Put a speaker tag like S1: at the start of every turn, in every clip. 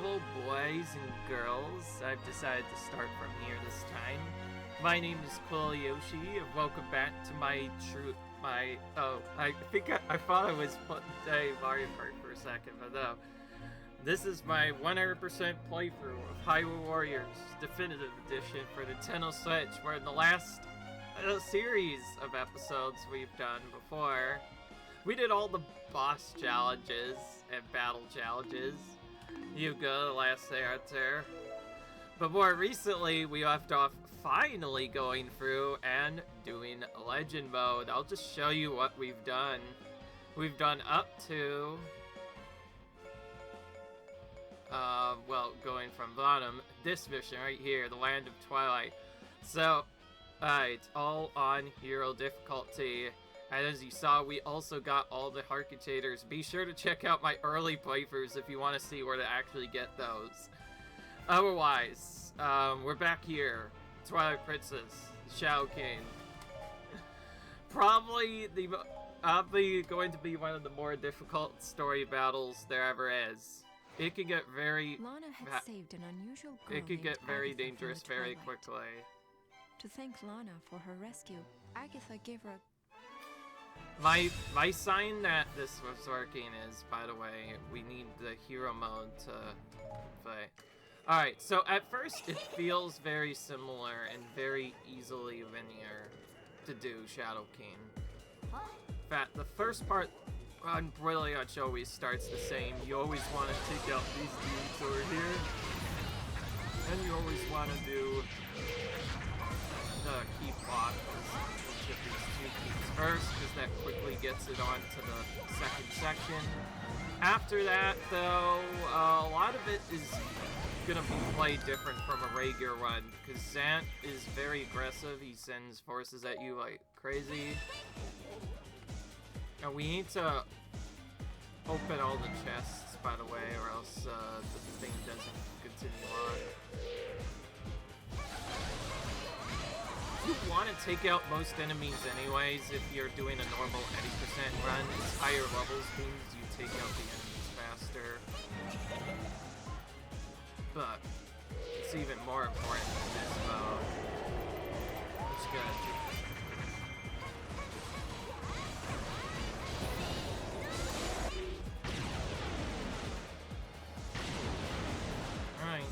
S1: beautiful boys and girls. I've decided to start from here this time. My name is Yoshi, and welcome back to I thought I was playing Mario Kart for a second, but no. This is my 100% playthrough of Hyrule Warriors Definitive Edition for Nintendo Switch, where in the last series of episodes we've done before, we did all the boss challenges and battle challenges. You go, the last answer. But more recently, we left off finally going through and doing Legend Mode. I'll just show you what we've done. We've done up to... going from bottom, this mission right here, the Land of Twilight. So, it's all on Hero difficulty. And as you saw, we also got all the Harkicators. Be sure to check out my early playthroughs if you want to see where to actually get those. Otherwise, we're back here. Twilight Princess, Shadow King. Probably going to be one of the more difficult story battles there ever is. It could get very...
S2: Lana had saved an unusual girl.
S1: It could get very
S2: Agatha
S1: dangerous very quickly.
S2: To thank Lana for her rescue, Agatha gave her a...
S1: My sign that this was working is, by the way, we need the hero mode to play. Alright, so at first it feels very similar and very easily linear to do Shadow King. In fact, the first part on Brilliant always starts the same. You always want to take out these dudes over here. And you always want to do the key block. Let's get these two keys first, because that quickly gets it on to the second section. After that, though, a lot of it is gonna be played different from a regular run, because Zant is very aggressive. He sends forces at you like crazy. And we need to open all the chests, by the way, or else the thing doesn't continue on. You want to take out most enemies anyways if you're doing a normal 80% run. It's higher levels means you take out the enemies faster. But it's even more important in this mode. It's good. Alright.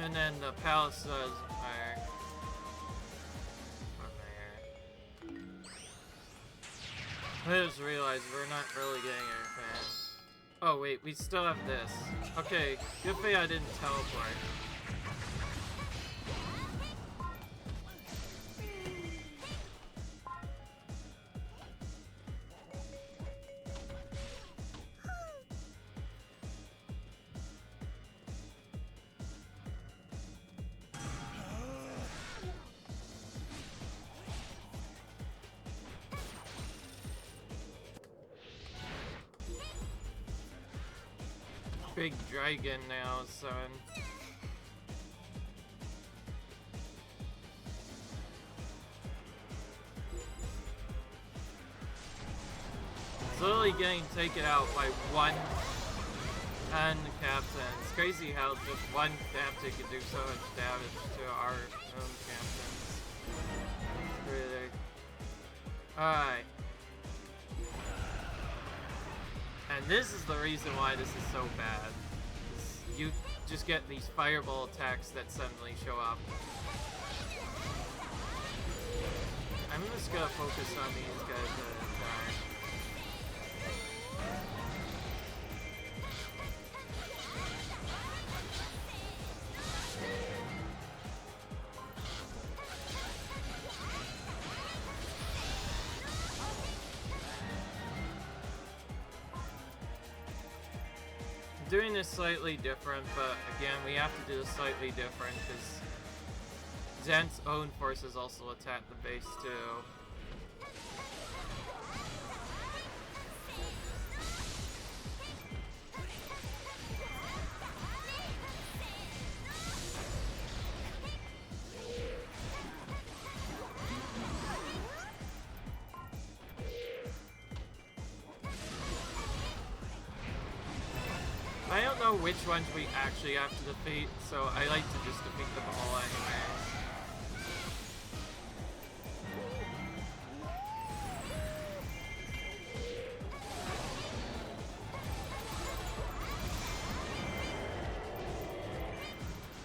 S1: And then the palace does fire. I just realized we're not really getting anything. Oh wait, we still have this. Okay, good thing I didn't teleport. Big dragon now, son. It's literally getting taken out by one captain. It's crazy how just one captain can do so much damage to our own captains. Really. Alright. And this is the reason why this is so bad. You just get these fireball attacks that suddenly show up. I'm just gonna focus on these guys that die. Doing this slightly different, but again, we have to do this slightly different because Zen's own forces also attack the base too. I don't know which ones we actually have to defeat, so I like to just defeat them all anyway.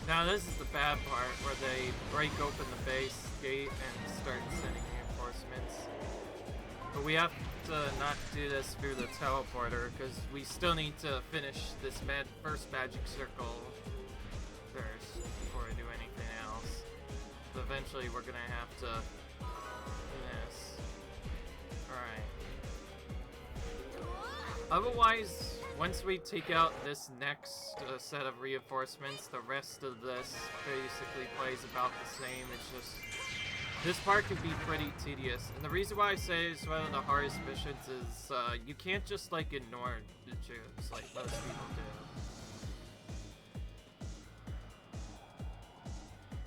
S1: Now this is the bad part, where they break open the base gate and start sending reinforcements. But we have to not do this through the teleporter, because we still need to finish this first magic circle first, before we do anything else. So eventually we're gonna have to do this. Alright. Otherwise, once we take out this next set of reinforcements, the rest of this basically plays about the same. It's just, this part can be pretty tedious. And the reason why I say it's one of the hardest missions is you can't just like ignore the troops like most people do.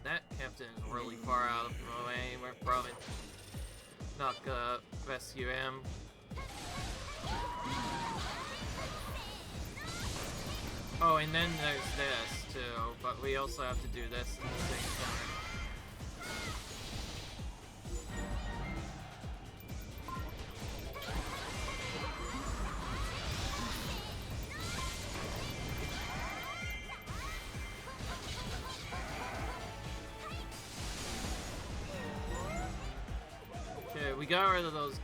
S1: That captain is really far out of the way. We're probably not gonna rescue him. Oh, and then there's this too, but we also have to do this at the same time. Okay, we got rid of those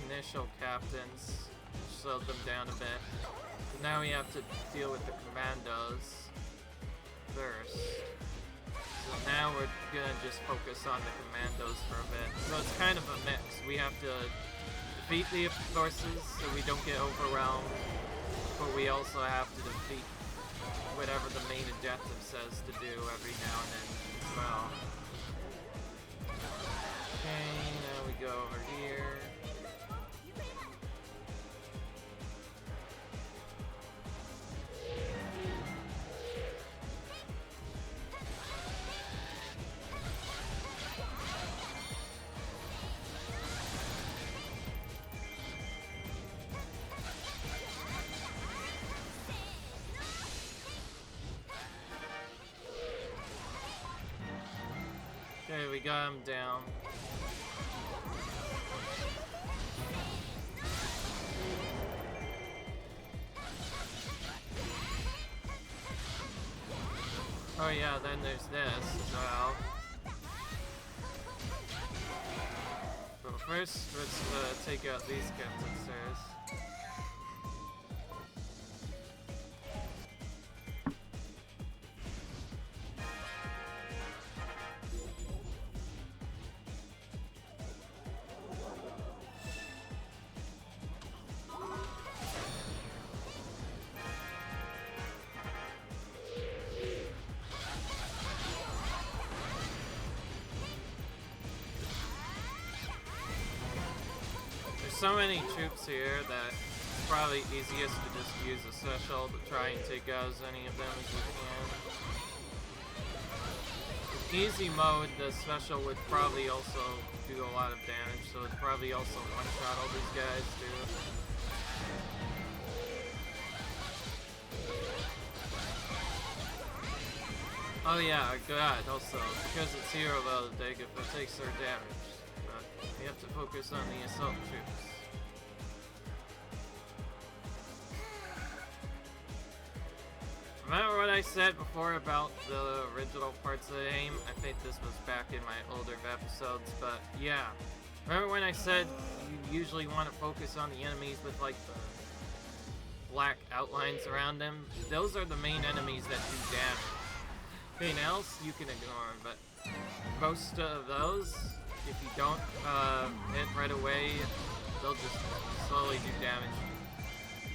S1: initial captains, slowed them down a bit. Now we have to deal with the commandos first. So now we're gonna just focus on the commandos for a bit. So it's kind of a mix. We have to defeat the forces so we don't get overwhelmed, but we also have to defeat whatever the main objective says to do every now and then as well. Okay, now we go over here. Okay, we got him down. Oh yeah, then there's this as well. But first, let's take out these captains first. So many troops here that it's probably easiest to just use a special to try and take out as many of them as we can. In easy mode, the special would probably also do a lot of damage, so it'd probably also one-shot all these guys too. Oh yeah, God, also, because it's hero level, if it takes their damage. But we have to focus on the assault troops. Remember what I said before about the original parts of the game? I think this was back in my older episodes, but yeah. Remember when I said you usually want to focus on the enemies with like the black outlines around them? Those are the main enemies that do damage. Anything else you can ignore, but most of those, if you don't hit right away, they'll just slowly do damage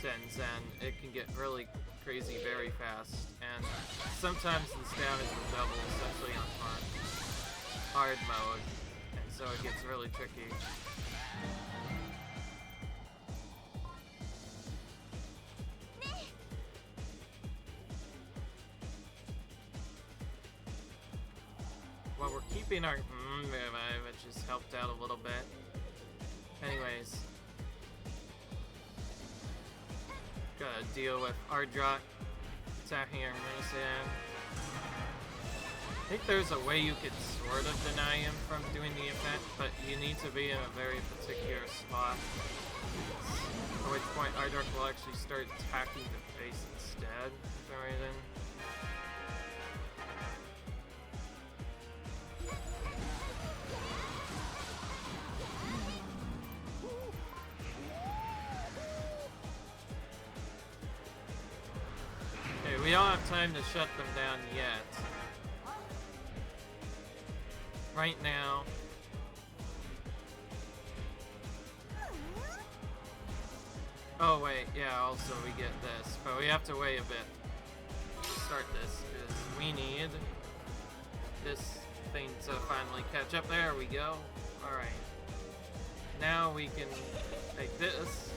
S1: to and it can get really crazy very fast, and sometimes this damage will double, especially on farm. hard mode, and so it gets really tricky. Well, we're keeping our revive, which has helped out a little bit. Anyways, gotta deal with Ardrock attacking our Minisan. I think there's a way you could sort of deny him from doing the event, but you need to be in a very particular spot. At which point Ardrock will actually start attacking the face instead, for some reason. Okay, we don't have time to shut them down yet. Right now. Oh wait, yeah, also we get this, but we have to wait a bit to start this, because we need this thing to finally catch up. There we go. Alright. Now we can take this.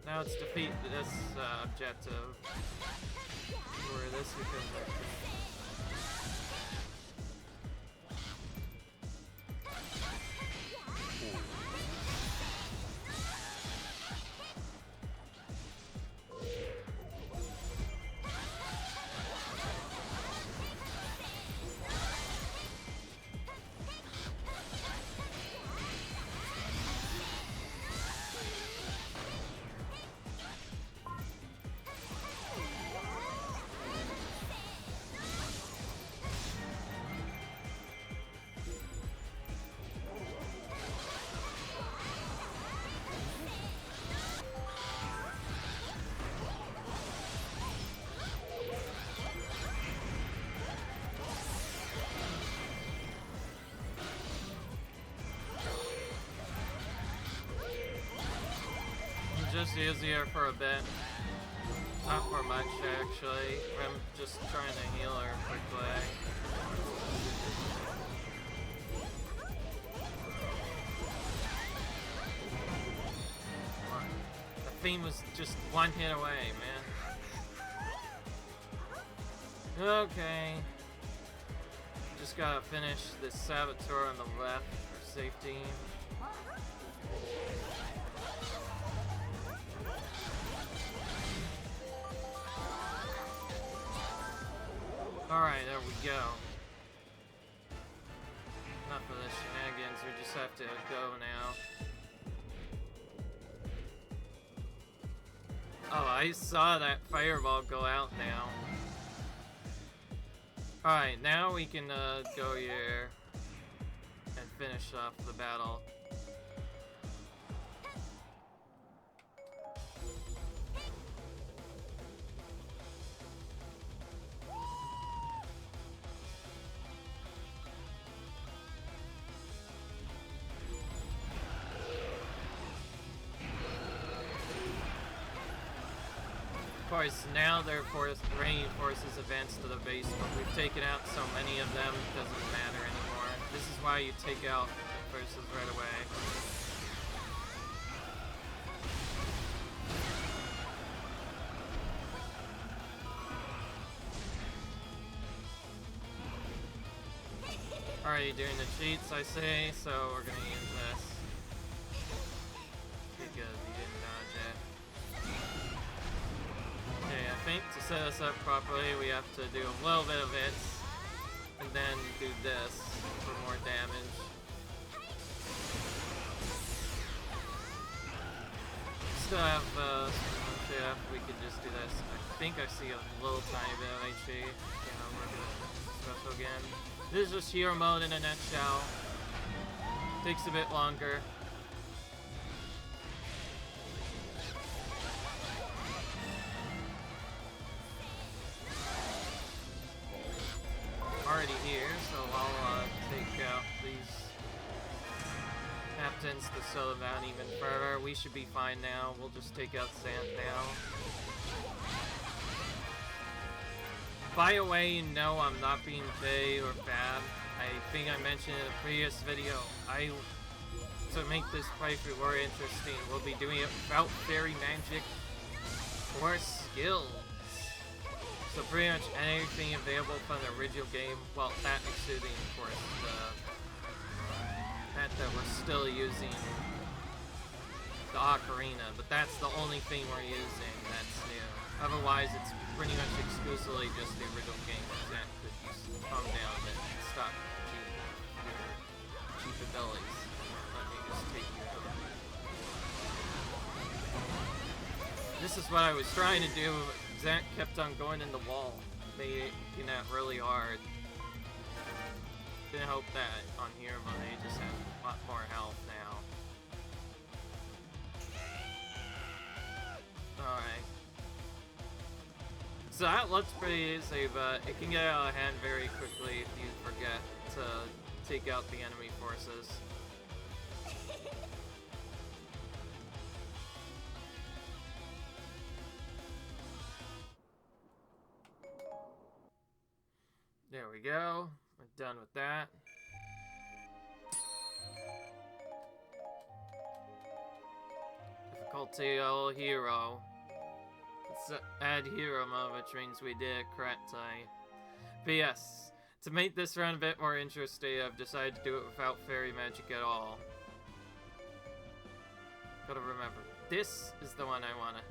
S1: Now let's defeat this objective, where this becomes our thing. Just easier for a bit. Not for much, actually. I'm just trying to heal her quickly. The theme was just one hit away, man. Okay. Just gotta finish this Saboteur on the left for safety. Alright, there we go. Enough of the shenanigans, we just have to go now. Oh, I saw that fireball go out now. Alright, now we can go here and finish off the battle. Of course, now their rain forces advance to the base, but we've taken out so many of them, it doesn't matter anymore. This is why you take out the forces right away. Alright, doing the cheats, I say, so we're gonna use this. Because you didn't dodge it. Okay, I think to set us up properly, we have to do a little bit of it, and then do this for more damage. Still have some shit, we could just do this. I think I see a little tiny bit of HP. Yeah, we're gonna special again. This is just hero mode in a nutshell. Takes a bit longer. Already here, so I'll take out these. Have resistance to slow them down even further. We should be fine now. We'll just take out Zant now. By the way, you know I'm not being vague or bad. I think I mentioned in a previous video, to make this playthrough more interesting, we'll be doing it without fairy magic or skills. So pretty much anything available from the original game, well, that excluding, of course, that we're still using the ocarina, but that's the only thing we're using that's new. Otherwise, it's pretty much exclusively just the original game that could just calm down and stop cheap abilities. Let me just take you out. This is what I was trying to do. Zant kept on going in the wall, making that really hard. Didn't help that on here, but they just have a lot more health now. Alright. So that looks pretty easy, but it can get out of hand very quickly if you forget to take out the enemy forces. There we go. We're done with that. Difficulty all hero. Let's add hero mode, which means we did it correctly. But yes, to make this round a bit more interesting, I've decided to do it without fairy magic at all. Gotta remember, this is the one I wanna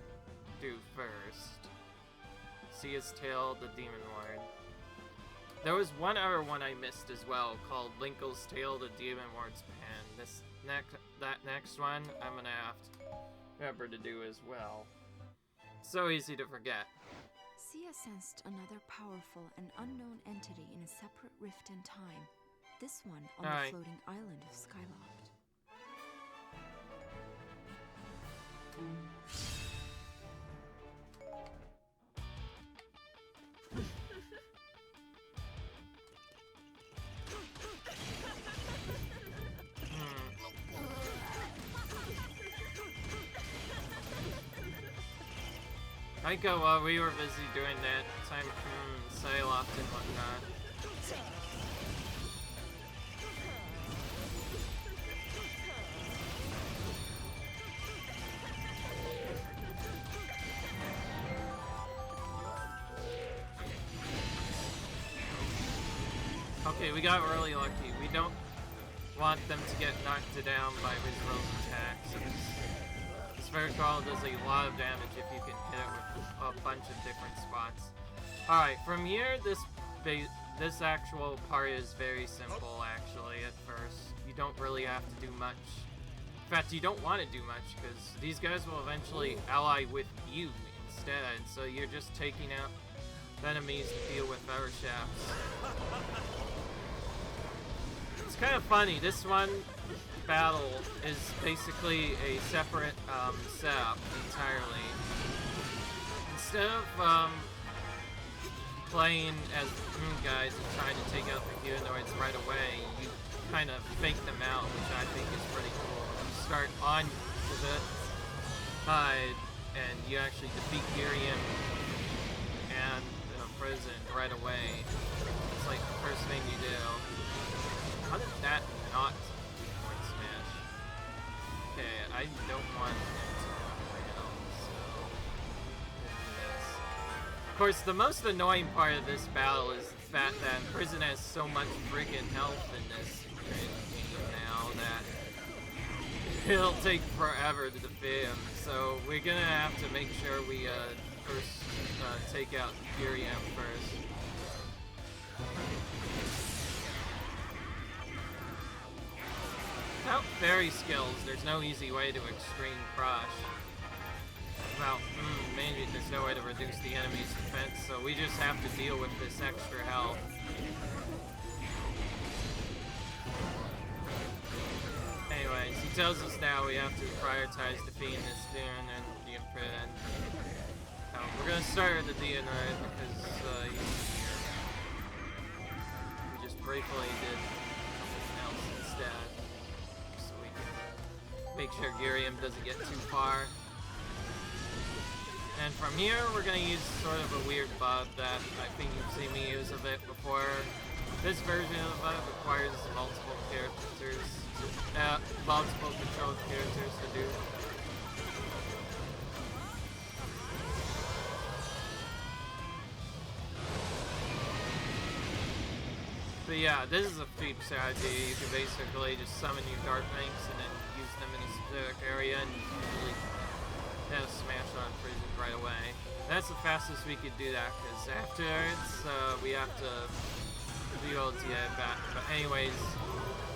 S1: do first. See his tail, the demon ward. There was one other one I missed as well, called Linkle's Tail, the Demon Ward's Pen. That next one, I'm gonna have to remember to do as well. So easy to forget.
S2: Sia sensed another powerful and unknown entity in a separate rift in time. This one on the floating island of Skyloft.
S1: I go while we were busy doing that time Skyloft and whatnot. Okay, we got really lucky. We don't want them to get knocked down by Rizro's attacks. This Vertical does a lot of damage if you can hit it with a bunch of different spots. Alright, from here, this actual part is very simple, actually, at first. You don't really have to do much. In fact, you don't want to do much, because these guys will eventually ally with you instead, so you're just taking out enemies to deal with Feather Shafts. It's kind of funny, this one battle is basically a separate setup entirely. Instead of playing as guys and trying to take out the humanoids right away, you kind of fake them out, which I think is pretty cool. You start on the side and you actually defeat Girium and prison right away. It's like the first thing you do. How did that not point smash? Okay, I don't want it to fail, so yes. Of course, the most annoying part of this battle is the fact that Prison has so much friggin' health in this game now that it'll take forever to defeat him. So we're gonna have to make sure we first take out Girium first. Without fairy skills, there's no easy way to extreme crush. Well, maybe there's no way to reduce the enemy's defense, so we just have to deal with this extra health. Anyways, he tells us now we have to prioritize defeating this Dune and the Imprint. We're gonna start with the Dune, right, because he's here. We just briefly did something else instead. So we can Make sure Girium doesn't get too far. And from here, we're gonna use sort of a weird bug that I think you've seen me use a bit before. This version of the bug requires multiple controlled characters to do. But yeah, this is a feat strategy. You can basically just summon your Dark Links and then use them in a specific area and usually smash on prison right away. That's the fastest we could do that, because afterwards, we have to be able to get back. But anyways,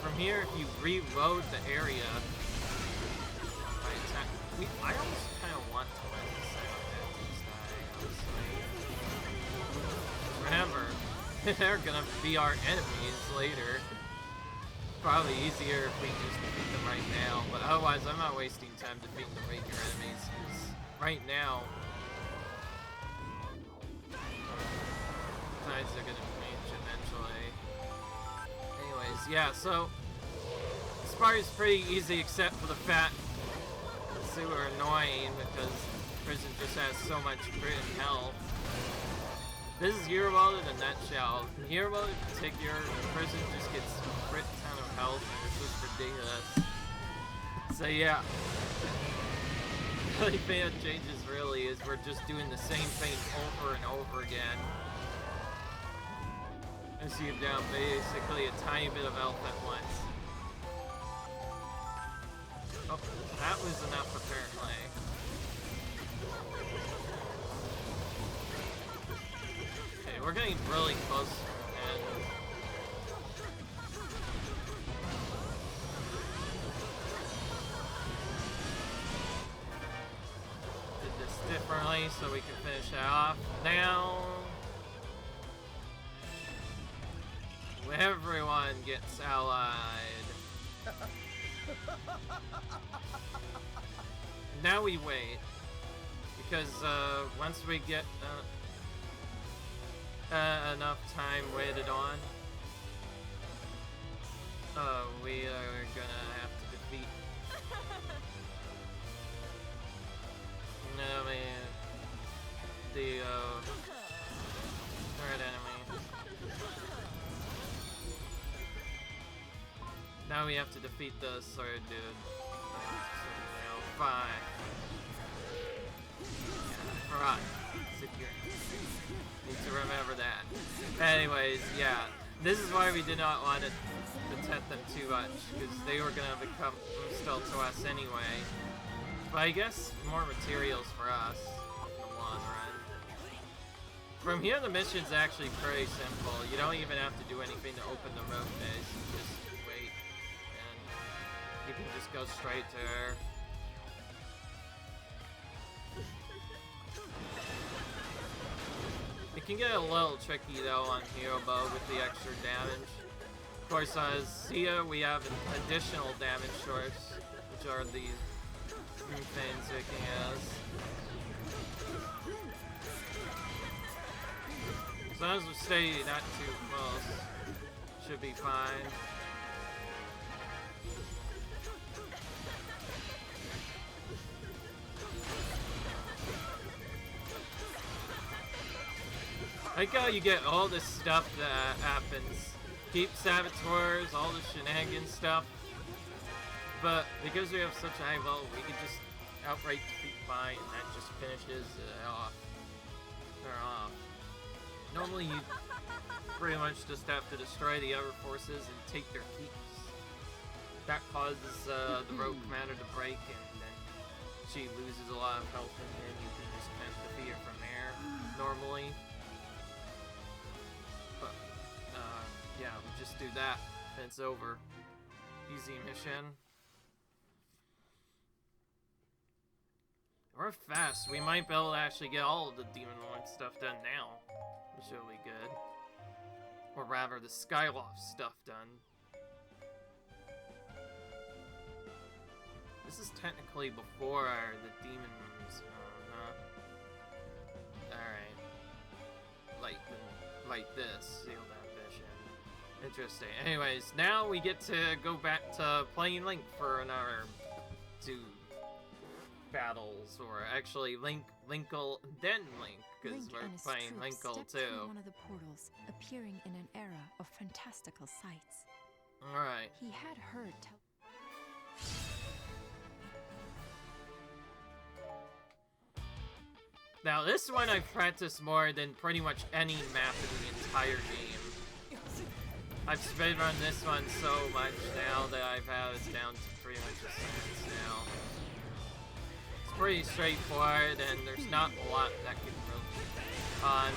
S1: from here, if you reload the area, by attack, I almost kind of want to let the Silent Mantis die, honestly. Remember, they're gonna be our enemies later. Probably easier if we just defeat them right now, but otherwise I'm not wasting time defeating the major enemies, because right now, besides they're gonna change eventually. Anyways, yeah, so this part is pretty easy except for the fact it's super annoying because prison just has so much crit and health. This is Hyrule Warriors in a nutshell. In Hyrule Warriors in particular, prison just gets a crit ton of health and it's just ridiculous. So yeah. The only thing that changes really is we're just doing the same thing over and over again. As you've down basically a tiny bit of health at once. Oh, that was enough apparently. Okay, we're getting really close and did this differently so we can finish it off. Now everyone gets allied. Now we wait, because once we get enough time waited on, we are gonna have to defeat the third enemy. Now we have to defeat the sword dude. So, fine. Yeah, alright. Sit here. Need to remember that. Anyways, yeah. This is why we did not want to protect them too much, because they were gonna become hostile to us anyway. But I guess more materials for us in the long run. From here, the mission's actually pretty simple. You don't even have to do anything to open the road base. You just wait, and you can just go straight to her. It can get a little tricky though on Hero Bow with the extra damage. Of course, as Zia, we have an additional damage source, which are these new things it has. As long as we stay not too close, should be fine. I like how you get all this stuff that happens. Keep saboteurs, all the shenanigans stuff. But because we have such a high level, we can just outright defeat Fine, and that just finishes off. Her off. Normally you pretty much just have to destroy the other forces and take their keeps. That causes the rogue commander to break, and then she loses a lot of health, and then you can just kind of defeat her from there, normally. But, yeah, we just do that, and it's over. Easy mission. We're fast. We might be able to actually get all of the Demon Lord stuff done now, which will be good. Or rather, the Skyloft stuff done. This is technically before the demons. Alright. Like this. Sealed ambition. Interesting. Anyways, now we get to go back to playing Link for another do battles, or actually Linkle, then Link, because we're playing Linkle too.
S2: One of the portals, appearing in an era of fantastical sights.
S1: Alright.
S2: He had heard
S1: Now this one I've practiced more than pretty much any map in the entire game. I've speedrun this one so much now that I've had it down to pretty much a science now. It's pretty straightforward and there's not a lot that can really be done.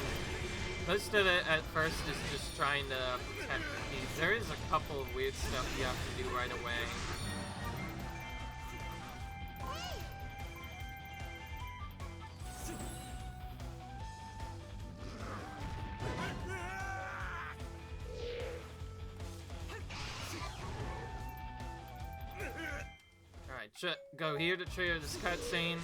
S1: Most of it at first is just trying to protect the keys. There is a couple of weird stuff you have to do right away. Alright, go here to trigger this cutscene.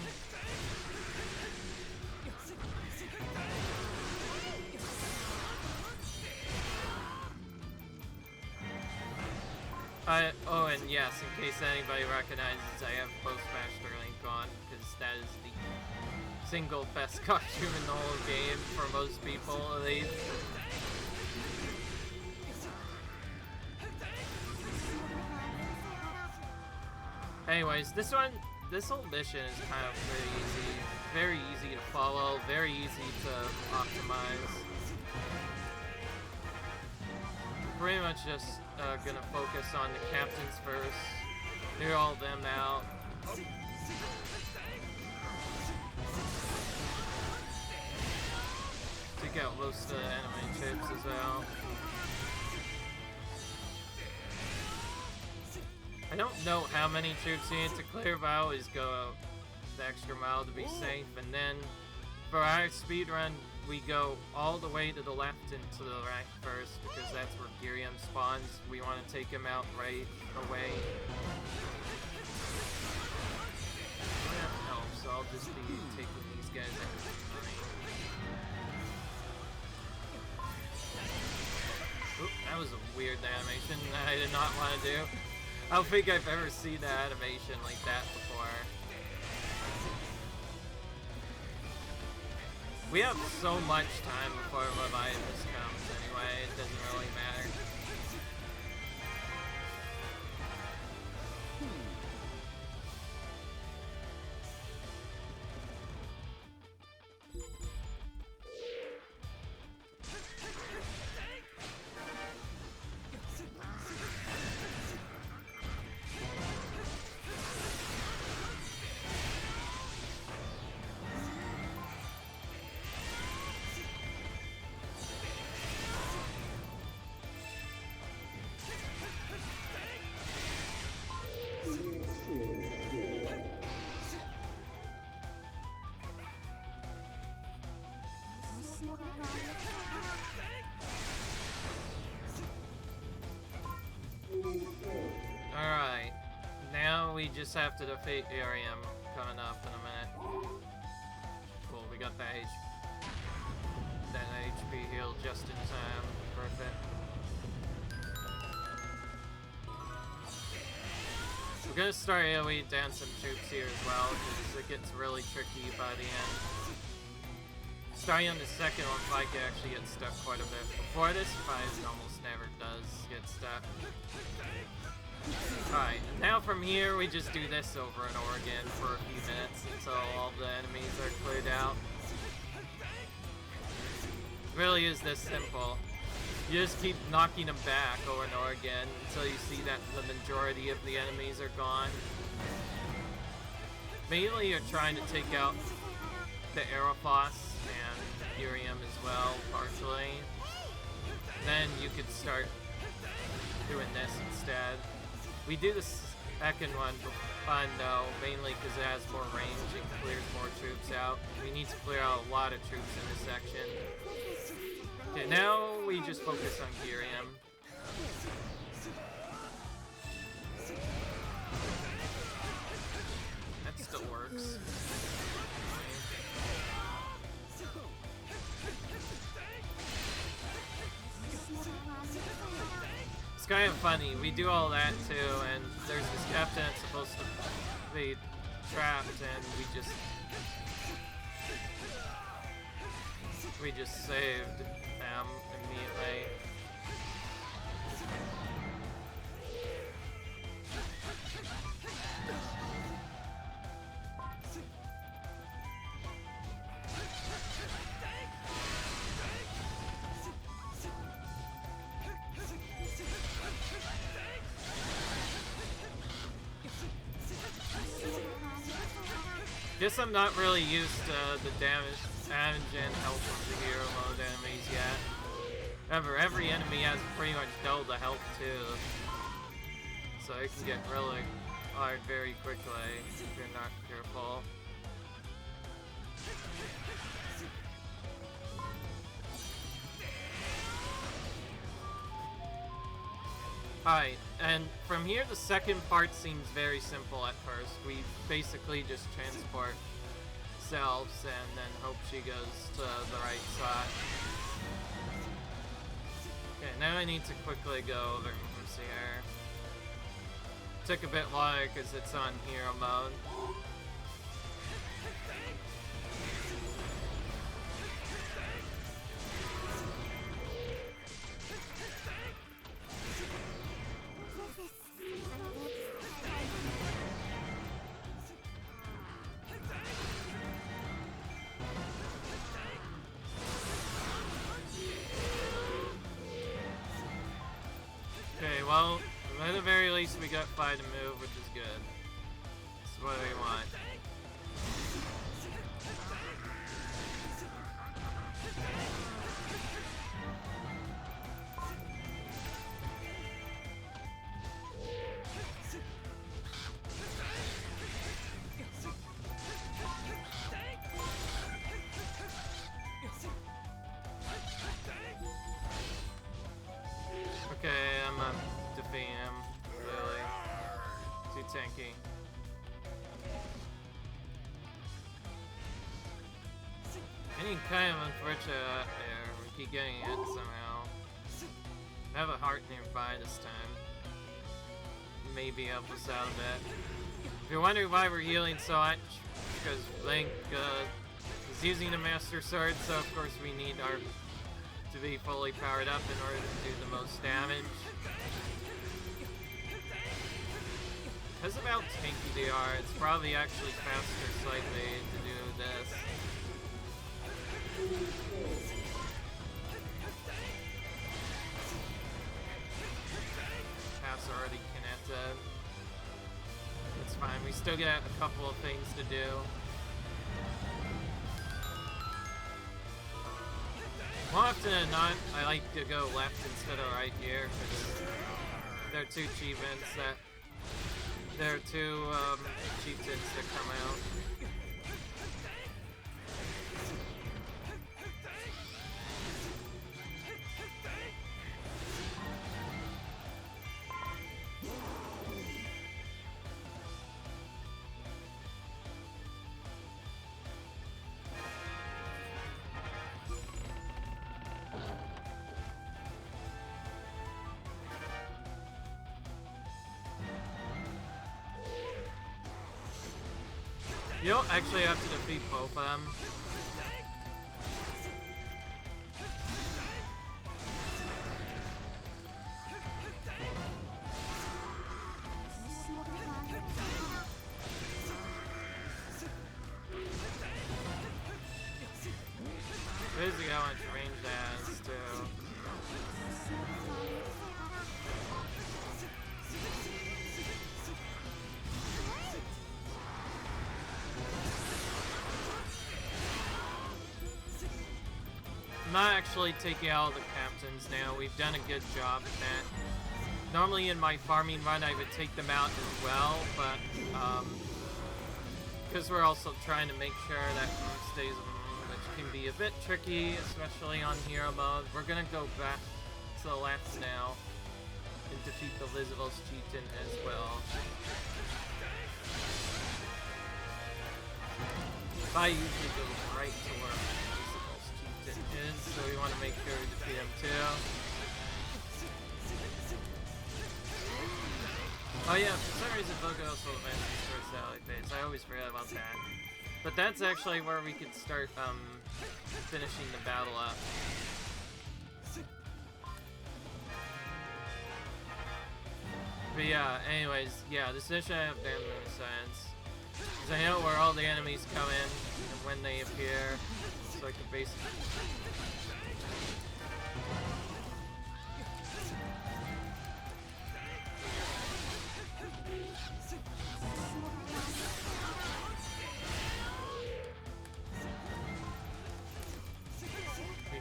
S1: Oh, and yes, in case anybody recognizes, I have Postmaster Link on, because that is the single best costume in the whole game for most people, at least. Anyways, this whole mission is kind of pretty easy. Very easy to follow, very easy to optimize. Pretty much just gonna focus on the captains first. Clear all of them out. Take out most of the enemy chips as well. I don't know how many troops you need to clear, but I always go the extra mile to be safe. And then for our speedrun, we go all the way to the left and to the right first, because that's where Girium spawns. We want to take him out right away. I don't have help, so I'll just be taking these guys out. Oop, that was a weird animation that I did not want to do. I don't think I've ever seen an animation like that before. We have so much time before Leviathan comes anyway, it doesn't really matter. Alright, now we just have to defeat Arium coming up in a minute. Cool, we got that HP heal just in time. Perfect. We're gonna start AoE down some troops here as well, because it gets really tricky by the end. Starting on the second one, I can actually get stuck quite a bit. Before this, it almost never does get stuck. Alright, now from here we just do this over and over again for a few minutes until all the enemies are cleared out. It really is this simple. You just keep knocking them back over and over again until you see that the majority of the enemies are gone. Mainly you're trying to take out the Aerophos and Urium as well, partially. Then you could start doing this instead. We do the second one though, mainly because it has more range and clears more troops out. We need to clear out a lot of troops in this section. Okay, now we just focus on Girium. That still works. It's kind of funny, we do all that too, and there's this captain that's supposed to be trapped, and we just saved them immediately. Guess I'm not really used to the damage and health of the hero mode enemies yet. However, every enemy has pretty much double the health too, so it can get really hard very quickly if you're not careful. Alright, and from here the second part seems very simple at first. We basically just transport selves and then hope she goes to the right side. Okay, now I need to quickly go over here. Took a bit longer because it's on hero mode. Okay, well, at the very least we got Fi to move, which is good. That's what we want. Okay, I'm defeating him, really. Too tanky. Any kind of unfortunate there, we keep getting it somehow. I have a heart nearby this time. Maybe help us out a bit. If you're wondering why we're healing so much, because Link is using the Master Sword, so of course we need our to be fully powered up in order to do the most damage. Because of how tanky they are, it's probably actually faster slightly to do this. Path's already connected. It's fine, we still got a couple of things to do. More often than not, I like to go left instead of right here, because there are two achievements that... There are two chieftains that come out. You don't actually have to defeat both of them. Crazy how much range that has too. I'm not actually taking out the captains now. We've done a good job at that. Normally in my farming run I would take them out as well, but because we're also trying to make sure that stays, which can be a bit tricky, especially on hero mode. We're gonna go back to the left now and defeat the Lizavos chieftain as well. I usually go right to where is, so we want to make sure we defeat him too. Oh yeah, for some reason Voga also advances towards the alley phase. I always forget about that. But that's actually where we could start finishing the battle up. But yeah, anyways, yeah, this mission I have damn no sense. Because I know where all the enemies come in and when they appear. So I can basically...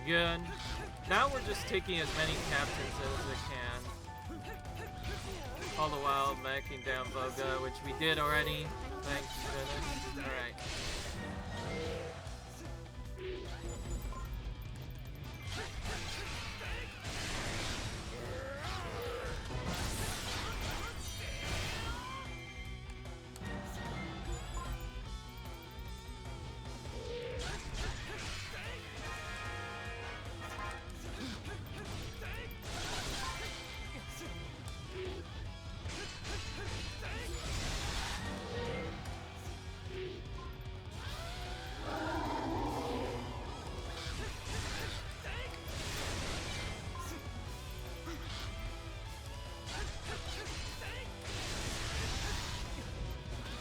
S1: Good. Now we're just taking as many captains as we can. All the while backing down Voga, which we did already. Thank goodness. Alright.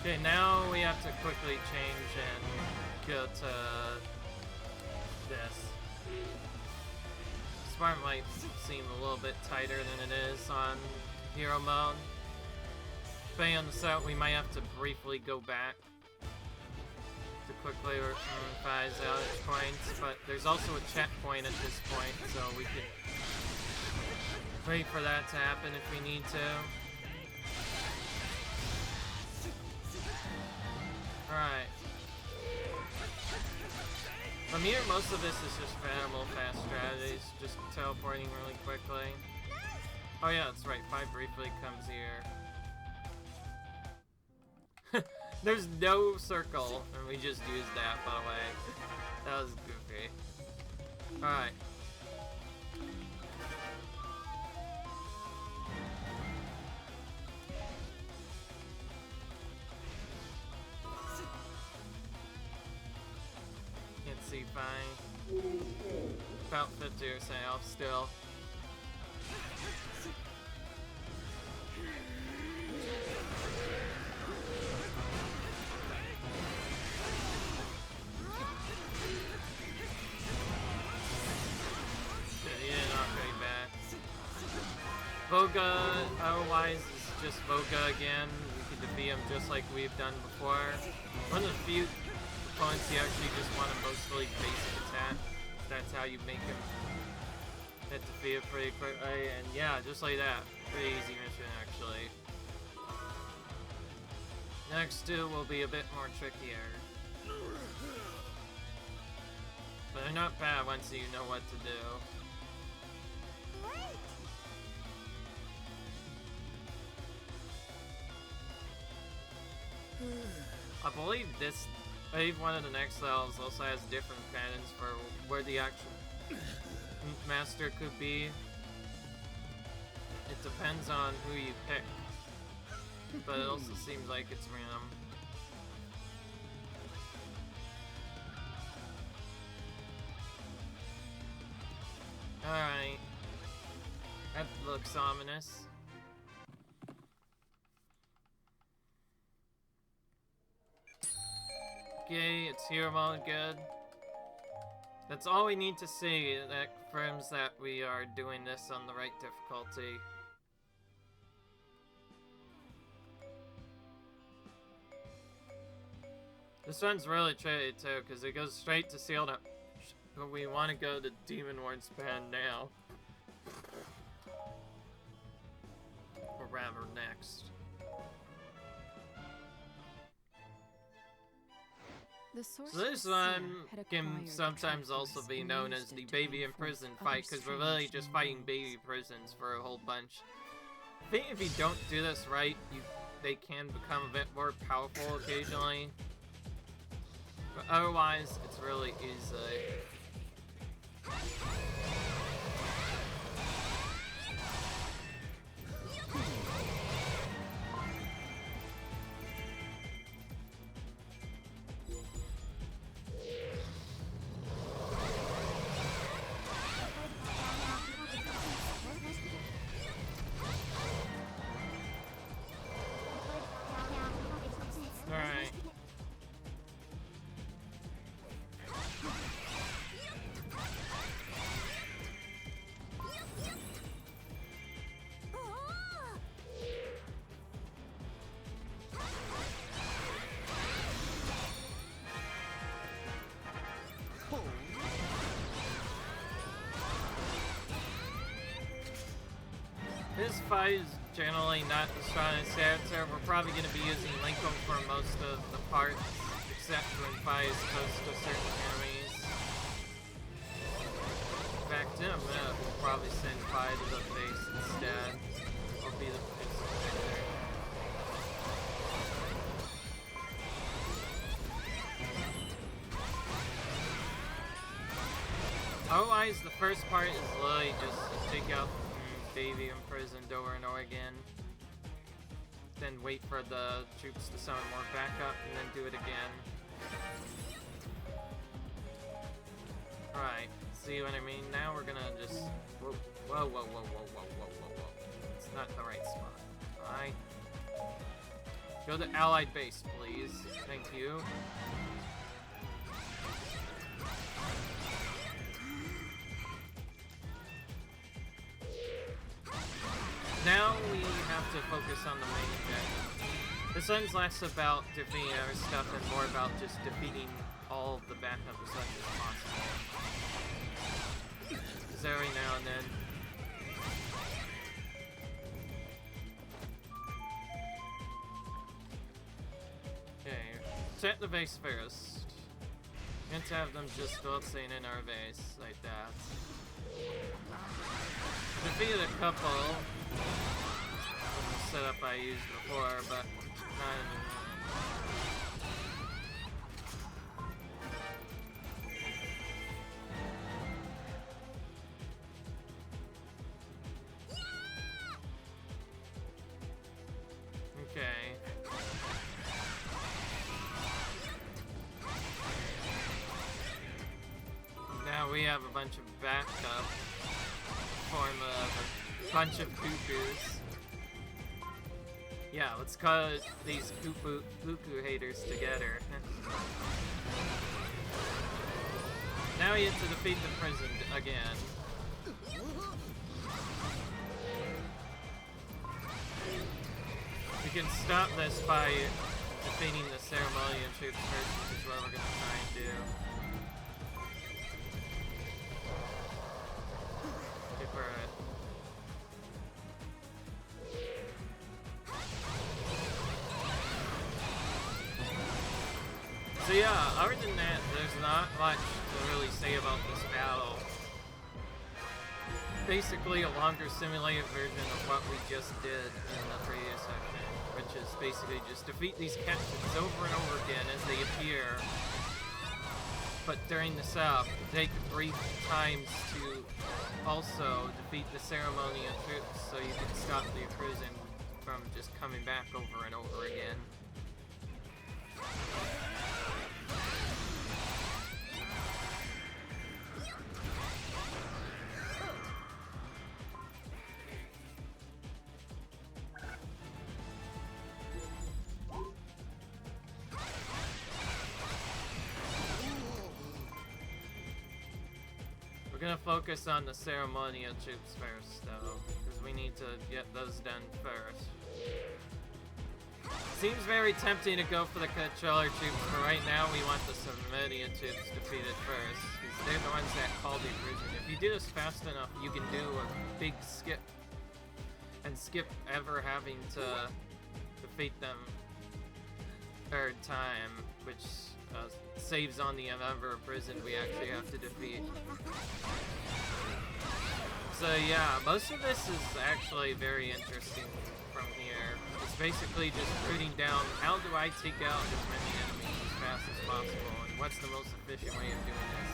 S1: Okay, now we have to quickly change and go to this. This part might seem a little bit tighter than it is on hero mode. Depending on the set, we might have to briefly go back to quickly revise outage points, but there's also a checkpoint at this point, so we can wait for that to happen if we need to. Alright. From here, most of this is just animal fast strategies, just teleporting really quickly. Oh yeah, that's right, 5 briefly comes here. There's no circle, and we just used that, by the way. That was goofy. Alright. See, fine. About 50% off still. Yeah, not very bad. Voga, otherwise, is just Voga again. We can defeat him just like we've done before. One of the few opponents you actually just want a mostly basic attack. That's how you make him hit defeat pretty quickly, and yeah, just like that. Pretty easy mission actually. Next two will be a bit more trickier. But they're not bad once you know what to do. I believe this one of the next levels also has different cannons for where the actual master could be. It depends on who you pick, but it also seems like it's random. Alright. That looks ominous. Okay, it's hero mode, good. That's all we need to see. That confirms that we are doing this on the right difficulty. This one's really tricky too, because it goes straight to sealed up. But we want to go to Demon Ward's Band now. Or rather, next.
S2: So
S1: this one can sometimes also be known as the baby in prison fight, because we're really just fighting baby prisons for a whole bunch. I think if you don't do this right, they can become a bit more powerful occasionally. But otherwise, it's really easy. This fight is generally not the strongest character. We're probably going to be using Lincoln for most of the parts, except when Fi is close to certain enemies. In fact, in a minute, we'll probably send Fi to the base instead. I'll be the base defender. Otherwise, the first part is literally just take out Baby imprisoned over and over again. Then wait for the troops to summon more backup, and then do it again. Alright, see what I mean? Now we're gonna just... Whoa, whoa, whoa, whoa, whoa, whoa, whoa, whoa, whoa. It's not the right spot. Alright. Go to Allied base, please. Thank you. Now we have to focus on the main objective. This one's less about defeating our stuff and more about just defeating all of the backup as much as possible. Because every now and then... Okay, set the base first. Let's have them just waltzing in our base, like that. Defeated a couple. The setup I used before, but not anymore. Okay. Now we have a bunch of backup form of a bunch of cuckoos. Yeah, let's call these cuckoo haters together. Now we have to defeat the prison again. We can stop this by defeating the ceremonial troops first, which is what we're gonna try and do. Okay, alright. So yeah, other than that, there's not much to really say about this battle. Basically a longer simulated version of what we just did in the previous section, which is basically just defeat these captains over and over again as they appear. But during the setup, take brief times to also defeat the ceremonial troops so you can stop the prison from just coming back over and over again. We're gonna focus on the ceremonial troops first, though, because we need to get those done first. Seems very tempting to go for the controller troops, but right now we want the ceremonial troops defeated first, because they're the ones that call the prison. If you do this fast enough, you can do a big skip, and skip ever having to defeat them third time, which saves on the number of prison we actually have to defeat. So yeah, most of this is actually very interesting from here. It's basically just rooting down how do I take out as many enemies as fast as possible, and what's the most efficient way of doing this.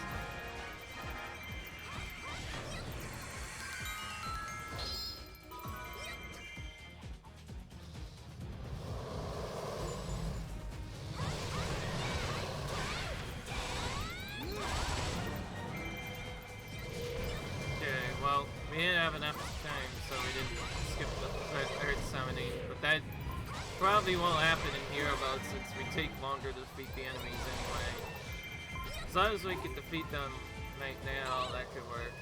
S1: We didn't have enough time, so we didn't skip the Earth summoning, but that probably won't happen in Hero Mode since we take longer to defeat the enemies anyway. As long as we can defeat them right now, that could work.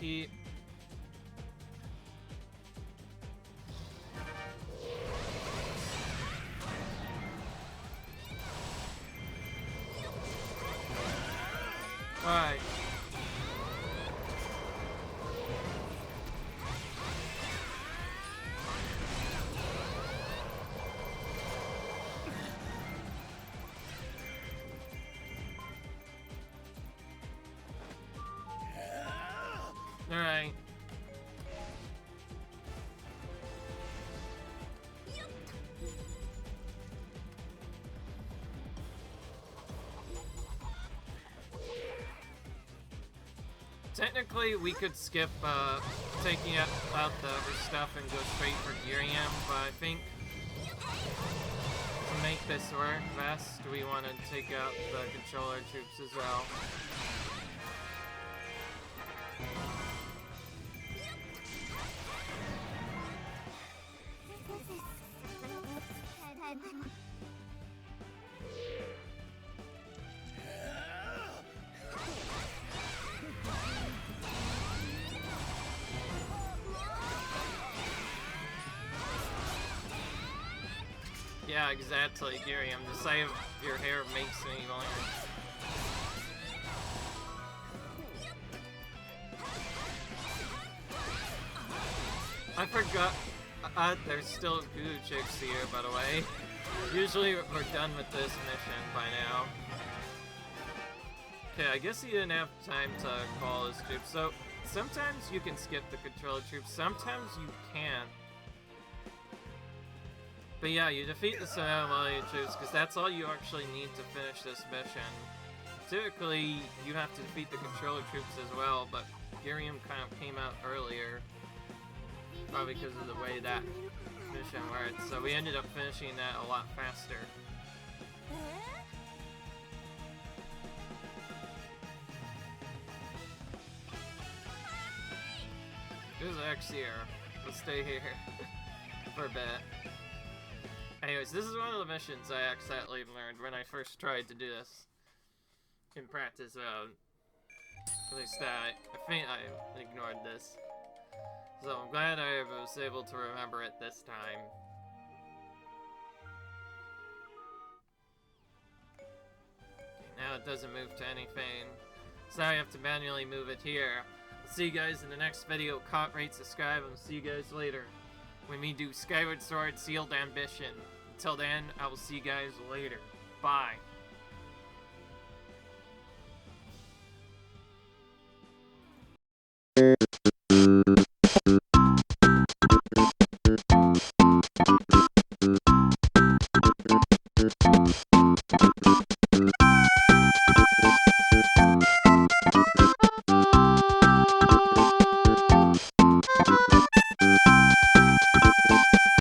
S1: heat. Alright. Alright. Technically, we could skip taking out the other stuff and go straight for Girium, but I think to make this work best, we want to take out the controller troops as well. Yeah, exactly, Girium. The sight of your hair makes me vulnerable. I forgot. There's still Goo chicks here, by the way. Usually we're done with this mission by now. Okay, I guess he didn't have time to call his troops. So, sometimes you can skip the controller troops, sometimes you can't. But yeah, you defeat the Warriors troops, because that's all you actually need to finish this mission. Typically, you have to defeat the controller troops as well, but Girium kind of came out earlier. Probably because of the way that mission worked, so we ended up finishing that a lot faster. There's X here. Let's stay here for a bit. Anyways, this is one of the missions I accidentally learned when I first tried to do this in practice mode. At least I think I ignored this. So I'm glad I was able to remember it this time. Okay, now it doesn't move to anything. So I have to manually move it here. I'll see you guys in the next video. Comment, rate, subscribe, and I'll see you guys later when we do Skyward Sword Sealed Ambition. Until then, I will see you guys later. Bye.